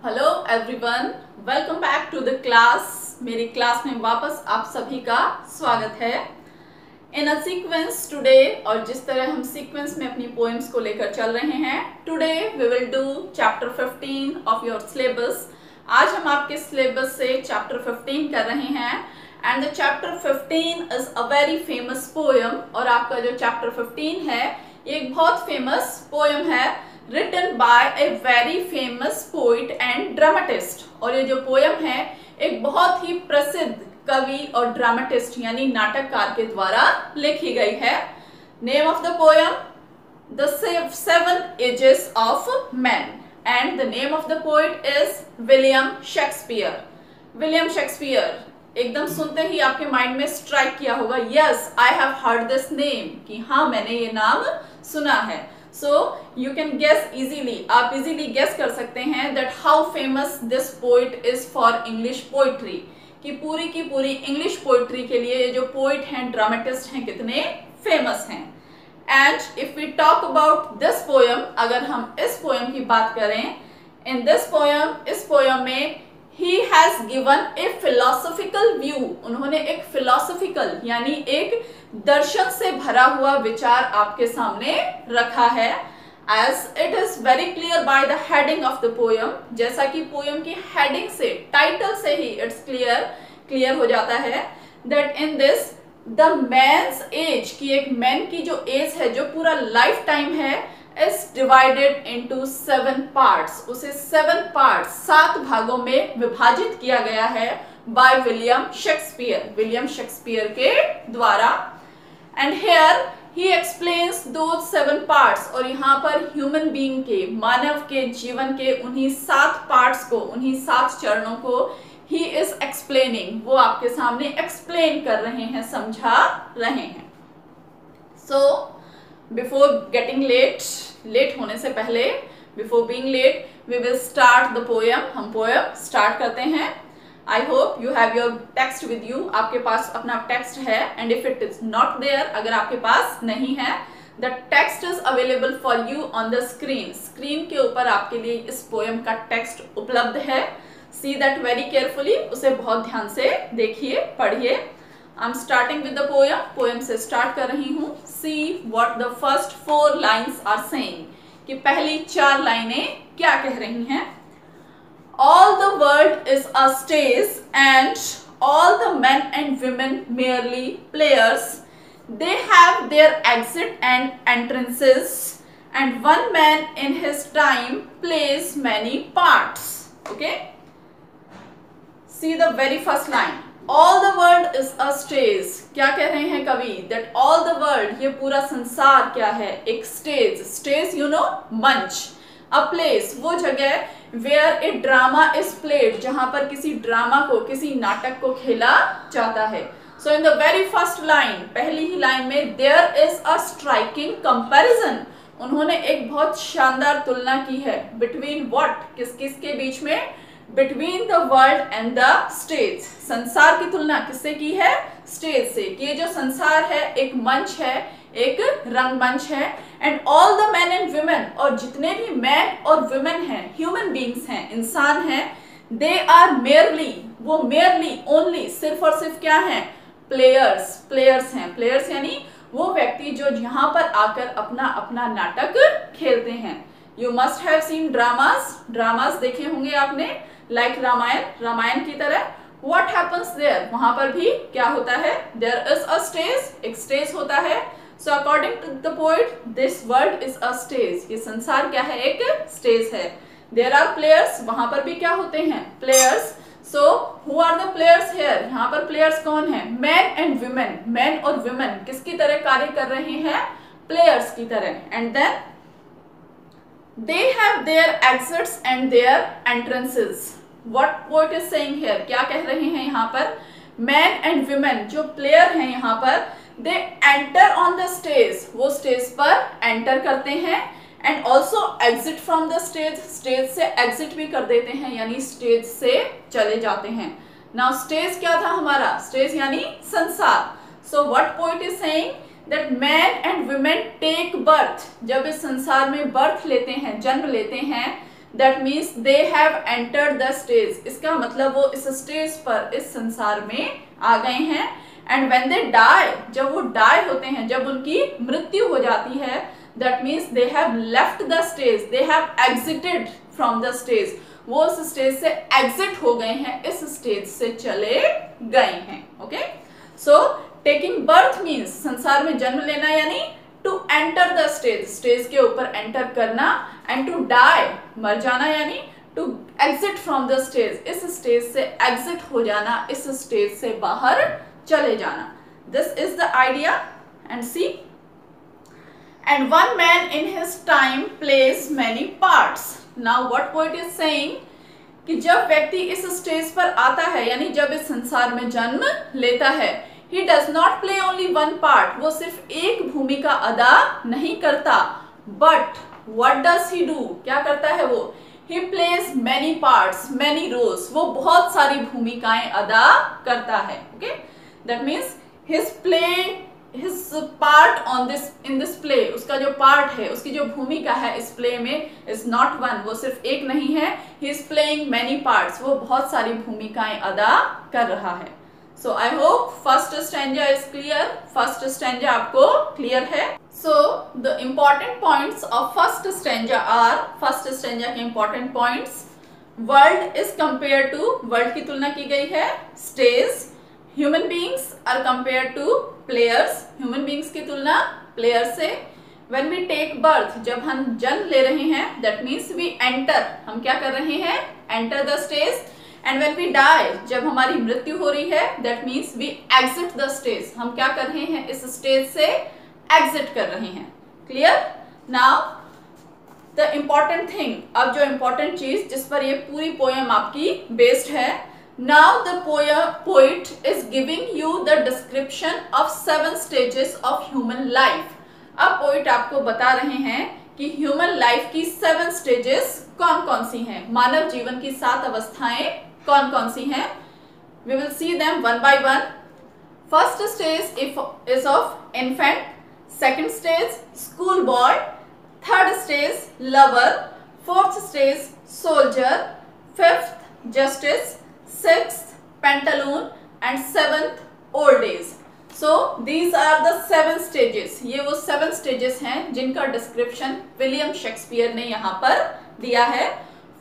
Hello everyone, welcome back to the class. मेरी class में वापस आप सभी का स्वागत है। इन अ सीक्वेंस टुडे, और जिस तरह हम सीक्वेंस में अपनी पोएम्स को लेकर चल रहे हैं, today we will do chapter 15 of your syllabus. आज हम आपके सिलेबस से चैप्टर 15 कर रहे हैं and the chapter 15 is a very famous poem. और आपका जो चैप्टर 15 है ये एक बहुत फेमस पोएम है, written by a very famous poet and dramatist। और ये जो पोयम है एक बहुत ही प्रसिद्ध कवि और ड्रामेटिस्ट यानी नाटककार के द्वारा लिखी गई है। Name of the poem the seven ages of man and the name of the poet is William Shakespeare. William Shakespeare एकदम सुनते ही आपके माइंड में स्ट्राइक किया होगा, yes I have heard this name, कि हाँ मैंने ये नाम सुना है। So you can guess easily, आप easily guess कर सकते हैं that how famous this poet is for English poetry, कि पूरी English poetry के लिए ये जो poet हैं, dramatist हैं, कितने famous हैं। And if we talk about this poem, अगर हम इस poem की बात करें, in this poem, इस poem में he has given a philosophical view, उन्होंने एक philosophical यानी एक दर्शन से भरा हुआ विचार आपके सामने रखा है। As it is very clear by the heading of the poem, जैसा कि पोएम की हेडिंग से, टाइटल से ही इट्स क्लियर हो जाता है that in this the man's age, की एक मैन की जो एज है, जो पूरा लाइफ टाइम है, is divided into 7 parts, उसे 7 parts 7 भागों में विभाजित किया गया है by विलियम शेक्सपियर के द्वारा। And here he explains those 7 parts, और यहाँ पर ह्यूमन बीइंग के, मानव के जीवन के उन्हीं 7 parts को, उन्हीं 7 चरणों को he is explaining, वो आपके सामने एक्सप्लेन कर रहे हैं, समझा रहे हैं। So before getting लेट होने से पहले, before being late, we will start the poem. हम पोएम स्टार्ट करते हैं। I hope you have your text with you, आपके पास अपना टेक्स्ट है, and if it is not there, अगर आपके पास नहीं है, the text is available for you on the screen. Screen के ऊपर आपके लिए इस पोएम का टेक्स्ट उपलब्ध है। सी दैट वेरी केयरफुली, उसे बहुत ध्यान से देखिए, पढ़िए। I am starting with the poem से स्टार्ट कर रही हूँ। See what the first 4 lines are saying, कि पहली 4 लाइनें क्या कह रही हैं। All the world is a stage and all the men and women merely players. They have their exit and entrances, and one man in his time plays many parts. Okay? See the very first line. All the world is a stage. क्या कह रहे हैं कवि? That all the world, ये पूरा संसार क्या है? एक stage you know, मंच। A place, वो जगह where a drama is played, जहाँ पर किसी ड्रामा को, किसी नाटक को खेला जाता है। So in the very first line, पहली ही लाइन में there is a striking comparison, उन्होंने एक बहुत शानदार तुलना की है। Between what, किसके बीच में? Between the world and the stage, संसार की तुलना किससे की है? स्टेज से, कि ये जो संसार है एक मंच है, एक रंगमंच है। And all the man and women, और जितने भी मैन और वुमेन हैं, ह्यूमन बींग्स हैं, इंसान हैं, दे आर मेयरली, वो मेयरली, ओनली, सिर्फ और सिर्फ क्या हैं? प्लेयर्स हैं। प्लेयर्स यानी वो व्यक्ति जो यहाँ पर आकर अपना अपना नाटक खेलते हैं। You must have seen dramas देखे होंगे आपने, लाइक रामायण की तरह। What happens there, वहां पर भी क्या होता है? There is a stage, एक स्टेज होता है। So according to the poet, this world is a stage, ये संसार क्या है? एक स्टेज है। There are players, वहां पर भी क्या होते हैं? Players. So who are the players here? यहाँ पर players कौन है? Men and women, men और women किसकी तरह कार्य कर रहे हैं? Players की तरह। And then they have their exits and their entrances. What poet is saying here, क्या कह रहे हैं यहाँ पर? Men and women, जो प्लेयर हैं यहाँ पर, they enter on the stage, वो स्टेज पर एंटर करते हैं, and also exit from the stage, stage से एग्जिट भी कर देते हैं, यानी स्टेज से चले जाते हैं। Now स्टेज क्या था हमारा? स्टेज यानी संसार। So what poet is saying that men and women take birth, जब इस संसार में बर्थ लेते हैं, जन्म लेते हैं, that means they have entered the stage, इसका मतलब वो इस स्टेज पर, इस संसार में आ गए हैं। एंड व्हेन दे डाई, जब वो डाई होते हैं, जब उनकी मृत्यु हो जाती है, that means they have left the stage, they have exerted from the stage, वो उस स्टेज से एग्जिट हो गए हैं, इस स्टेज से चले गए हैं। Okay, so taking birth means संसार में जन्म लेना, यानी to enter the stage, stage के ऊपर एंटर करना, एंड टू डाई मर जाना, यानी to exit from the stage, इस स्टेज से एग्जिट हो जाना, इस स्टेज से बाहर चले जाना। This is the idea. And see, and one man in his time plays many parts. Now what poet is saying कि जब व्यक्ति इस स्टेज पर आता है, यानी जब इस संसार में जन्म लेता है, he does not play only one part, वो सिर्फ एक भूमिका अदा नहीं करता, but what does he do, क्या करता है वो, he plays many parts, many roles, वो बहुत सारी भूमिकाएं अदा करता है। okay, that means his part on this, in this play, उसका जो पार्ट है, उसकी जो भूमिका है इस प्ले में, is not one, वो सिर्फ एक नहीं है, he is playing many parts, वो बहुत सारी भूमिकाएं अदा कर रहा है। So I hope first stanza is clear, first stanza आपको clear है। So the important points of first stanza are, first stanza के important points, world is compared to, world की तुलना की गई है stage, human beings are compared to players, human beings की तुलना players से, when we take birth, जब हम जन्म ले रहे हैं, that means we enter, हम क्या कर रहे हैं, enter the stage, and when we die, जब हमारी मृत्यु हो रही है, that means we exit the stage, हम क्या कर रहे हैं, इस स्टेज से exit कर रहे हैं। Clear? Now the important thing, अब जो इम्पॉर्टेंट चीज जिस पर ये पूरी पोएम आपकी बेस्ड है, now the poet is giving you the description of 7 stages of human life. अब पोएट आपको बता रहे हैं कि ह्यूमन लाइफ की 7 स्टेजेस कौन कौन सी हैं, मानव जीवन की 7 अवस्थाएं कौन कौन सी हैं। We will see them one by one. First stage is of infant, second stage school boy, third stage lover, fourth stage soldier, fifth justice, sixth pantaloon and seventh old age. So these are the 7 stages, ये वो 7 stages हैं जिनका description William Shakespeare ने यहाँ पर दिया है।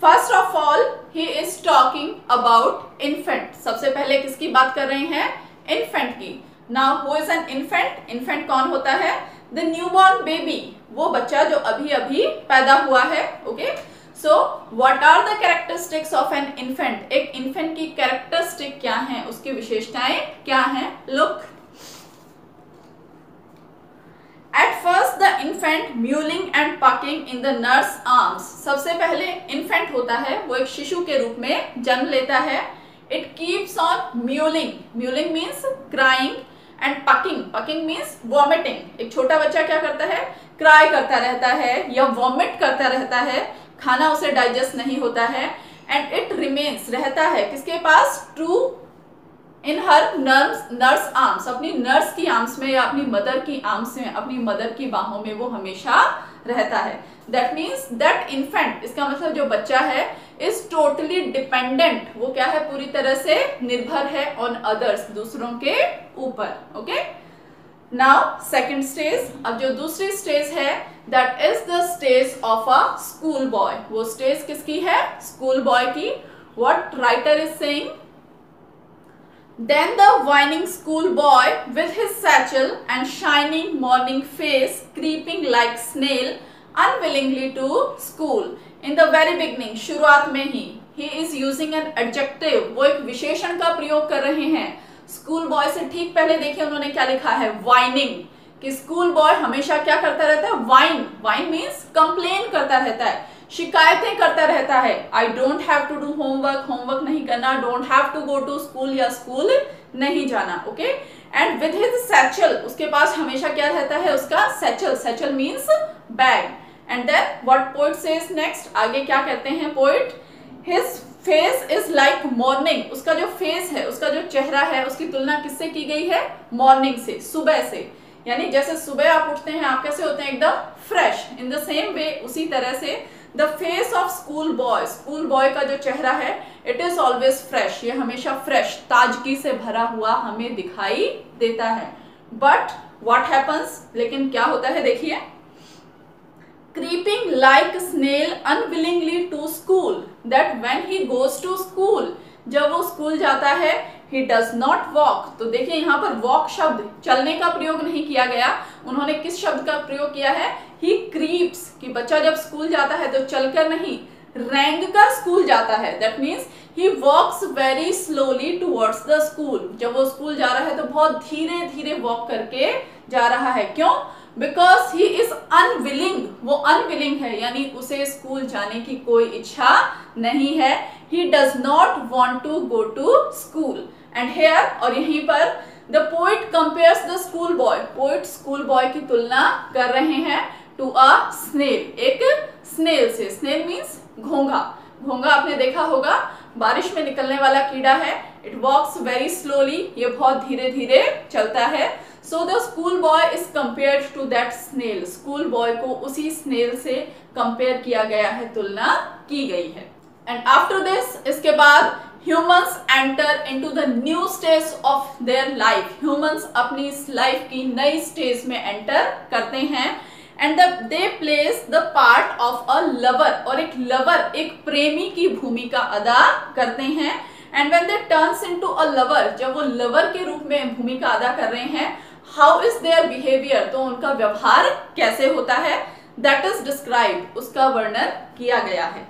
First of all he is talking about infant, सबसे पहले किसकी बात कर रहे हैं, इन्फेंट की। Now who is an infant, infant कौन होता है, द न्यूबॉर्न बेबी, वो बच्चा जो अभी अभी पैदा हुआ है। Okay, so what are the characteristics of an infant, एक इन्फेंट की कैरेक्टरिस्टिक क्या है, उसकी विशेषताएं क्या हैं। Look, At first the infant mewling and pucking in the nurse arms, सबसे पहले infant होता है, वो एक शिशु के रूप में जन्म लेता है। It keeps on mewling, mewling means crying and pucking, pucking means vomiting। एक छोटा बच्चा क्या करता है, क्राई करता रहता है या वॉमिट करता रहता है, खाना उसे डाइजेस्ट नहीं होता है। एंड इट रिमेन्स, रहता है किसके पास, true in her nurse arms, अपनी नर्स की आर्म्स में या अपनी मदर की आर्म्स में, अपनी मदर की बाहों में वो हमेशा रहता है। दैट मीन्स दैट इन्फेंट, इसका मतलब जो बच्चा है, इज टोटली डिपेंडेंट, वो क्या है, पूरी तरह से निर्भर है ऑन अदर्स, दूसरों के ऊपर। ओके, नाउ सेकेंड स्टेज, अब जो दूसरी स्टेज है, that is the stage of a school boy, वो स्टेज किसकी है, स्कूल बॉय की। What writer is saying, Then the whining schoolboy with his satchel and shining morning face creeping like snail unwillingly to school. In the very beginning, शुरुआत में ही, he is using an adjective, वो एक विशेषण का प्रयोग कर रहे हैं। स्कूल बॉय से ठीक पहले देखिए उन्होंने क्या लिखा है, whining, कि स्कूल बॉय हमेशा क्या करता रहता है, whine, whine means complain करता रहता है, शिकायतें करता रहता है। I don't have to do homework, homework नहीं करना, don't have to go to school, या स्कूल नहीं जाना। Okay, and with his satchel, उसके पास हमेशा क्या रहता है, उसका satchel, satchel means bag. And then what poet says next, आगे क्या कहते हैं poet, his face is like morning, उसका जो फेस है, उसका जो चेहरा है, उसकी तुलना किससे की गई है, मॉर्निंग से, सुबह से। यानी जैसे सुबह आप उठते हैं, आप कैसे होते हैं, एकदम fresh. In the same way, उसी तरह से the face of school boy का जो चेहरा है, इट इज ऑलवेज फ्रेश, ये हमेशा फ्रेश, ताजगी से भरा हुआ हमें दिखाई देता है। बट व्हाट हैपन्स, लेकिन क्या होता है देखिए, creeping like snail unwillingly to school, that when he goes to school, जब वो स्कूल जाता है, he does not walk, तो देखिए यहाँ पर walk शब्द चलने का प्रयोग नहीं किया गया, उन्होंने किस शब्द का प्रयोग किया है, he creeps, कि बच्चा जब स्कूल जाता है तो चलकर नहीं, रेंग कर स्कूल जाता है, that means he walks very slowly towards the school, जब वो स्कूल जा रहा है तो बहुत धीरे धीरे वॉक करके जा रहा है। क्यों? बिकॉज ही इज अनविलिंग, वो अनविलिंग है, यानी उसे स्कूल जाने की कोई इच्छा नहीं है। He does not want to go to school. And here, और यहीं पर the poet compares the school boy, poet school boy की तुलना कर रहे हैं टू अ स्नेल, एक स्नेल से। स्नेल मीन्स घोंघा। घोंघा आपने देखा होगा, बारिश में निकलने वाला कीड़ा है। इट वॉक्स वेरी स्लोली, ये बहुत धीरे धीरे चलता है। So the school boy is compared to that snail, school boy को उसी स्नेल से कंपेयर किया गया है, तुलना की गई है। एंड आफ्टर दिस, इसके बाद humans enter into the new stage of their life, humans अपनी इस लाइफ की नई स्टेज में एंटर करते हैं। And they place the part of a lover, और एक लवर, एक प्रेमी की भूमिका अदा करते हैं। And when they turns into a lover, जब वो लवर के रूप में भूमिका अदा कर रहे हैं, हाउ इज देयर बिहेवियर, तो उनका व्यवहार कैसे होता है, दैट इज डिस्क्राइब, उसका वर्णन किया गया है।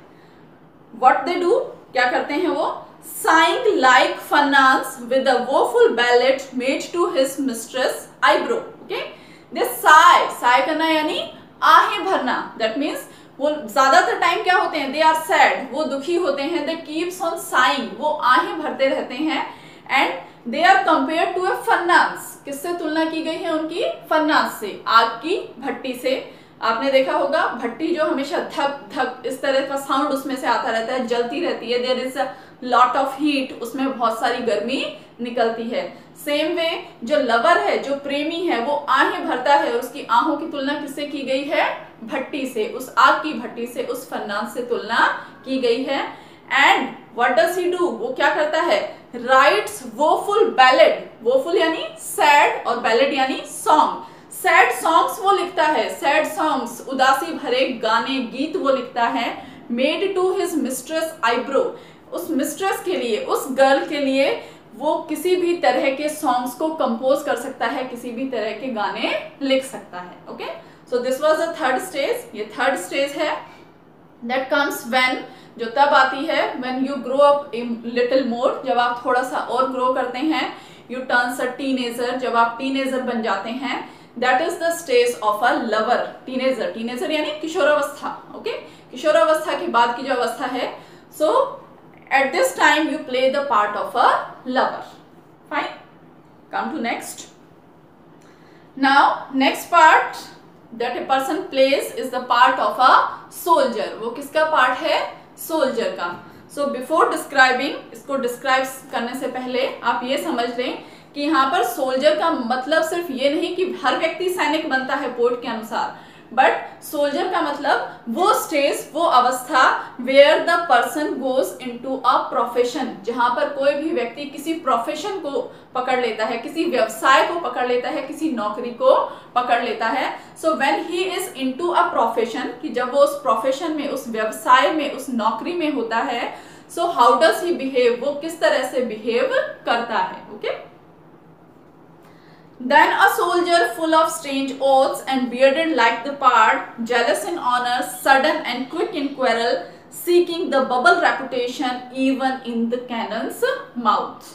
व्हाट दे डू, क्या करते हैं वो, sighing like Fernance with a woeful ballad made to his mistress eyebrow, okay, they sigh करना यानी आहें भरना, that means वो ज्यादातर टाइम क्या होते हैं, they are sad, वो दुखी होते हैं, they keeps on sighing, वो आहें भरते रहते हैं। and they are compared to a furnace, किससे तुलना की गई है उनकी, फर्नास से, आग की भट्टी से। आपने देखा होगा भट्टी जो हमेशा धक धक इस तरह का साउंड उसमें से आता रहता है, जलती रहती है, there is a lot of heat, उसमें बहुत सारी गर्मी निकलती है। सेम वे जो लवर है, जो प्रेमी है, वो आहें भरता है, उसकी आहों की तुलना किससे की गई है, भट्टी से, उस आग की भट्टी से, उस फर्नास से तुलना की गई है। And what does he do, वो क्या करता है, राइट्स वोफुल बैलेड, वोफुल यानी सैड और बैलेड यानी सॉन्ग, सैड सॉन्ग्स वो लिखता है, सैड सॉन्ग्स, उदासी भरे गाने, गीत वो लिखता है। Made to his mistress eyebrow, उस मिस्ट्रेस के लिए, उस गर्ल के लिए वो किसी भी तरह के सॉन्ग्स को कंपोज कर सकता है, किसी भी तरह के गाने लिख सकता है। Okay, so this was the third stage, ये थर्ड स्टेज है। दैट कम्स व्हेन, जो तब आती है when you grow up little more, जब आप थोड़ा सा और ग्रो करते हैं। यू टर्न्स अ टीनेजर, जब आप टीनेजर बन जाते हैं। That is the stage of a lover, teenager, teenager यानी किशोरावस्था। ओके, किशोरावस्था के बाद की जो अवस्था है, सो at this time you play the part of a lover. Fine, come to next. Now next part that a person plays is the part of a soldier. वो किसका part है, soldier का। So before describing, इसको describe करने से पहले आप ये समझ लें कि यहाँ पर सोल्जर का मतलब सिर्फ ये नहीं कि हर व्यक्ति सैनिक बनता है पोएट के अनुसार, बट सोल्जर का मतलब वो स्टेज, वो अवस्था where the person goes into a profession, जहां पर कोई भी व्यक्ति किसी प्रोफेशन को पकड़ लेता है, किसी व्यवसाय को पकड़ लेता है, किसी नौकरी को पकड़ लेता है। So when he is into a profession, कि जब वो उस प्रोफेशन में, उस व्यवसाय में, उस नौकरी में होता है, so how does he behave, वो किस तरह से बिहेव करता है। Okay, Then a soldier full of strange oaths and bearded like the pard, jealous in honor, sudden and quick in quarrel, seeking the bubble reputation even in the cannon's mouth.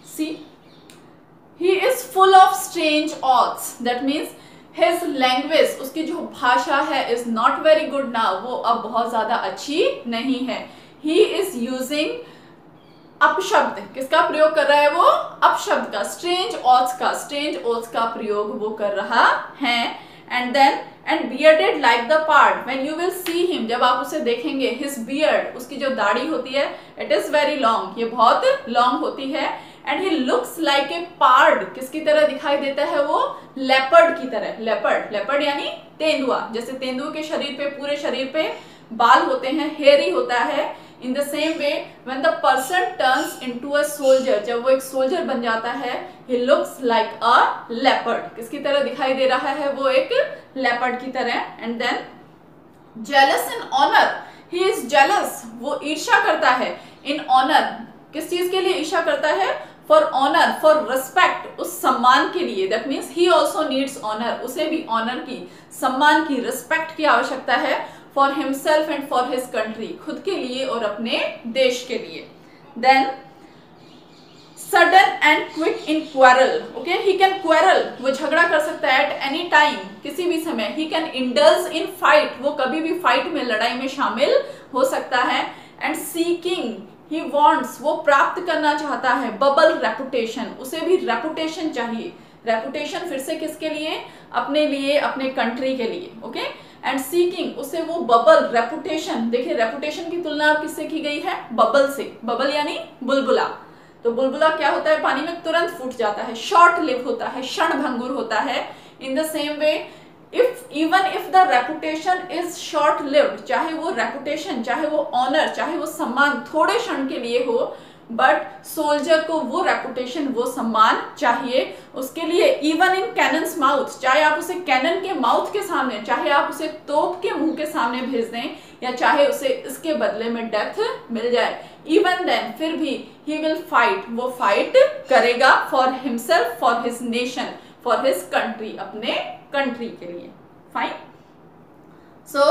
See, he is full of strange oaths. That means his language, उसकी जो भाषा है, is not very good now. वो अब बहुत ज़्यादा अच्छी नहीं है। He is using अपशब्द, किसका प्रयोग कर रहा है वो, अपशब्द का, स्ट्रेंज ओथ्स का प्रयोग वो कर रहा है। And then and bearded like the pard, when you will see him, जब आप उसे देखेंगे, हिज बियर्ड, उसकी जो दाढ़ी होती है, इट इज वेरी लॉन्ग, ये बहुत लॉन्ग होती है। And he looks like a pard, किसकी तरह दिखाई देता है वो, लेपर्ड की तरह। लेपर्ड, लेपर्ड यानी तेंदुआ, जैसे तेंदुए के शरीर पे, पूरे शरीर पे बाल होते हैं, हेयरी होता है, in the same way when the person turns into a soldier, जब वो एक सोल्जर बन जाता है, ही लुक्स लाइक अ लेपर्ड, किसकी तरह दिखाई दे रहा है, वो एक लेपर्ड की तरह। And then jealous in honour, he is jealous, वो ईर्ष्या करता है, इन ऑनर, किस चीज के लिए ईर्ष्या करता है, फॉर ऑनर, फॉर रिस्पेक्ट, उस सम्मान के लिए, that means he also needs honour, उसे भी ऑनर की, सम्मान की, रिस्पेक्ट की आवश्यकता है, for himself and for his country, खुद के लिए और अपने देश के लिए। Then sudden and quick in quarrel, okay, he can quarrel, वो झगड़ा कर सकता है एट एनी टाइम, किसी भी समय, he can indulge in fight, वो कभी भी फाइट में, लड़ाई में शामिल हो सकता है। एंड सीकिंग, ही वॉन्ट्स, वो प्राप्त करना चाहता है, बबल रेपुटेशन, उसे भी रेपुटेशन चाहिए, रेपुटेशन फिर से किसके लिए, अपने लिए, अपने कंट्री के लिए, ओके। एंड सीकिंग, उसे वो बबल रेपुटेशन, देखिए रेपुटेशन की तुलना अब किससे की गई है, बबल से, बबल यानी बुलबुला, तो बुलबुला क्या होता है, पानी में तुरंत फूट जाता है, शॉर्ट लिव होता है, क्षणभंगुर होता है। In the same way if even if the reputation is short lived, चाहे वो रेपुटेशन, चाहे वो ऑनर, चाहे वो सम्मान थोड़े क्षण के लिए हो, बट सोल्जर को वो रेपुटेशन, वो सम्मान चाहिए, उसके लिए इवन इन कैनन्स माउथ, चाहे आप उसे कैनन के माउथ के सामने, चाहे आप उसे तोप के मुंह के सामने भेज दें, या चाहे उसे इसके बदले में डेथ मिल जाए, इवन देन, फिर भी ही विल फाइट, वो फाइट करेगा, for himself, for his nation, for his country, अपने कंट्री के लिए। फाइन। सो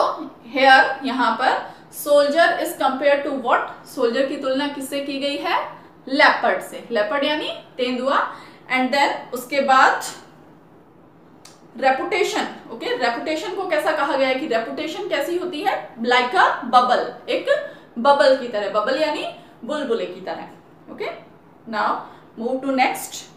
हेयर, यहाँ पर soldier is compare to what, soldier की तुलना किससे की गई है, लेपर्ड से, लेपर्ड यानी तेंदुआ। एंड देन उसके बाद रेपुटेशन, ओके, रेपुटेशन को कैसा कहा गया है कि रेपुटेशन कैसी होती है, लाइक अ बबल, एक बबल की तरह, बबल यानी बुलबुले की तरह, okay. Now move to next.